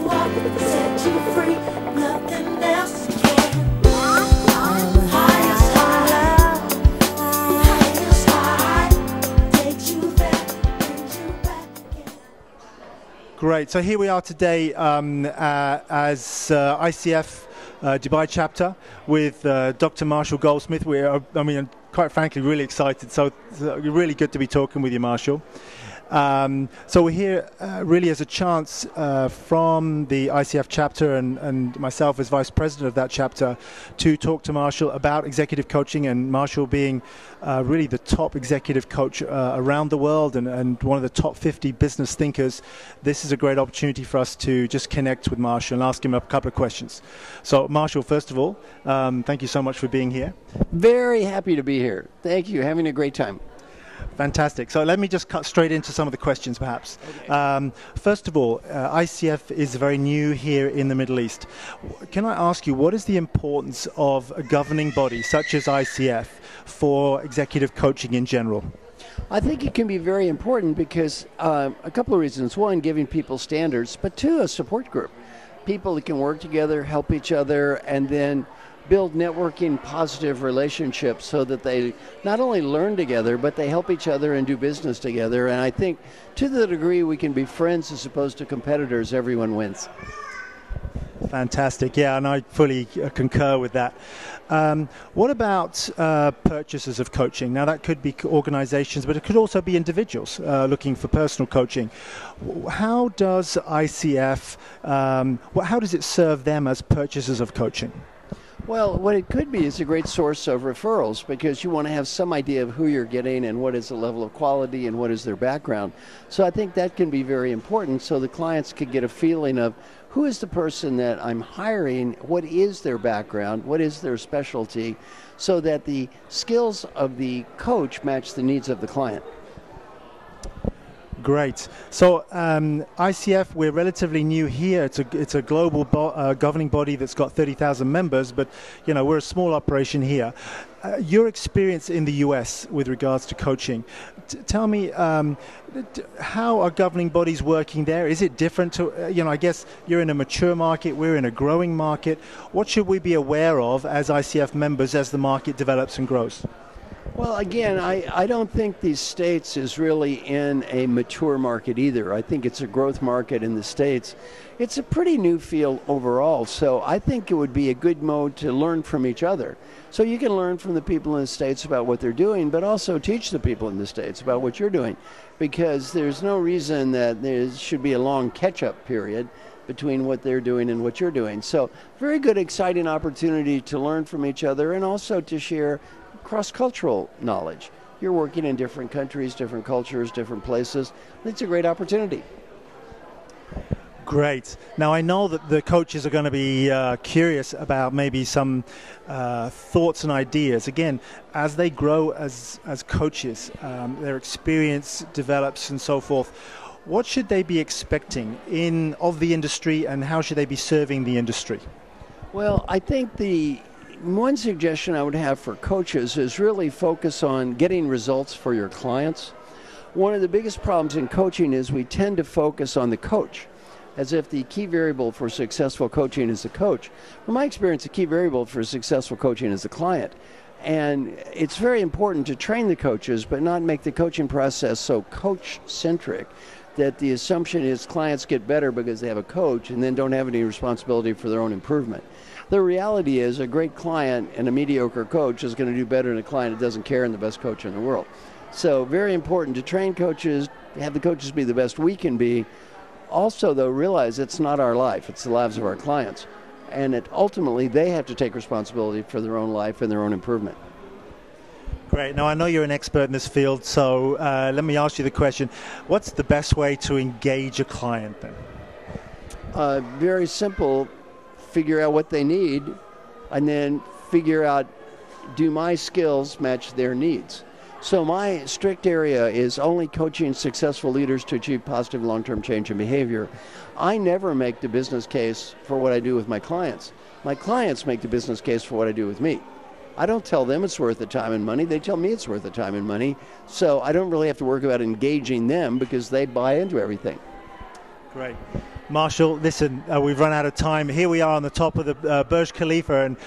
up, set you free, nothing else can. Highest high, takes you there, brings you back again. Great. So here we are today as ICF Dubai Chapter with Dr Marshall Goldsmith. Quite frankly, really excited. So it's really good to be talking with you, Marshall. So we're here really as a chance from the ICF chapter and myself as vice president of that chapter to talk to Marshall about executive coaching, and Marshall being really the top executive coach around the world and one of the top 50 business thinkers. This is a great opportunity for us to just connect with Marshall and ask him a couple of questions. So Marshall, first of all, thank you so much for being here. Very happy to be here. Thank you. Having a great time. Fantastic. So let me just cut straight into some of the questions, perhaps. Okay. First of all, ICF is very new here in the Middle East. Can I ask you, what is the importance of a governing body such as ICF for executive coaching in general? I think it can be very important because a couple of reasons. One, giving people standards, but two, a support group. People that can work together, help each other, and then build networking, positive relationships so that they not only learn together, but they help each other and do business together. And I think to the degree we can be friends as opposed to competitors, everyone wins. Fantastic. Yeah, and I fully concur with that. What about purchasers of coaching? Now, that could be organizations, but it could also be individuals looking for personal coaching. How does ICF, how does it serve them as purchasers of coaching? Well, what it could be is a great source of referrals because you want to have some idea of who you're getting and what is the level of quality and what is their background. So I think that can be very important so the clients could get a feeling of who is the person that I'm hiring, what is their background, what is their specialty, so that the skills of the coach match the needs of the client. Great. So ICF, we're relatively new here. It's a global governing body that's got 30,000 members, but we're a small operation here. Your experience in the US with regards to coaching, tell me how are governing bodies working there? Is it different to, I guess you're in a mature market, we're in a growing market. What should we be aware of as ICF members as the market develops and grows? Well, again, I don't think the States is really in a mature market either. I think it's a growth market in the States. It's a pretty new field overall, so I think it would be a good mode to learn from each other. So you can learn from the people in the States about what they're doing, but also teach the people in the States about what you're doing, because there's no reason that there should be a long catch-up period between what they're doing and what you're doing. So very good, exciting opportunity to learn from each other and also to share cross-cultural knowledge. You're working in different countries, different cultures, different places. It's a great opportunity. Great. Now, I know that the coaches are going to be curious about maybe some thoughts and ideas. Again, as they grow as coaches, their experience develops and so forth. What should they be expecting of the industry, and how should they be serving the industry? Well, I think the one suggestion I would have for coaches is really focus on getting results for your clients. One of the biggest problems in coaching is we tend to focus on the coach as if the key variable for successful coaching is the coach. From my experience, the key variable for successful coaching is the client. And it's very important to train the coaches, but not make the coaching process so coach-centric that the assumption is clients get better because they have a coach and then don't have any responsibility for their own improvement. The reality is a great client and a mediocre coach is going to do better than a client that doesn't care and the best coach in the world. So very important to train coaches, have the coaches be the best we can be. Also, though, realize it's not our life, it's the lives of our clients. And ultimately, they have to take responsibility for their own life and their own improvement. Great. Now, I know you're an expert in this field, so let me ask you the question. What's the best way to engage a client then? Very simple. Figure out what they need, and then figure out, do my skills match their needs? So my strict area is only coaching successful leaders to achieve positive long-term change in behavior. I never make the business case for what I do with my clients. My clients make the business case for what I do with me. I don't tell them it's worth the time and money. They tell me it's worth the time and money. So I don't really have to worry about engaging them because they buy into everything. Great. Marshall, listen, we've run out of time. Here we are on the top of the Burj Khalifa, and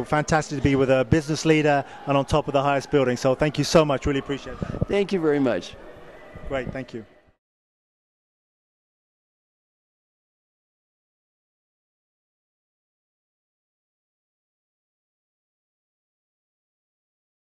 fantastic to be with a business leader and on top of the highest building. So thank you so much. Really appreciate that. Thank you very much. Great, thank you.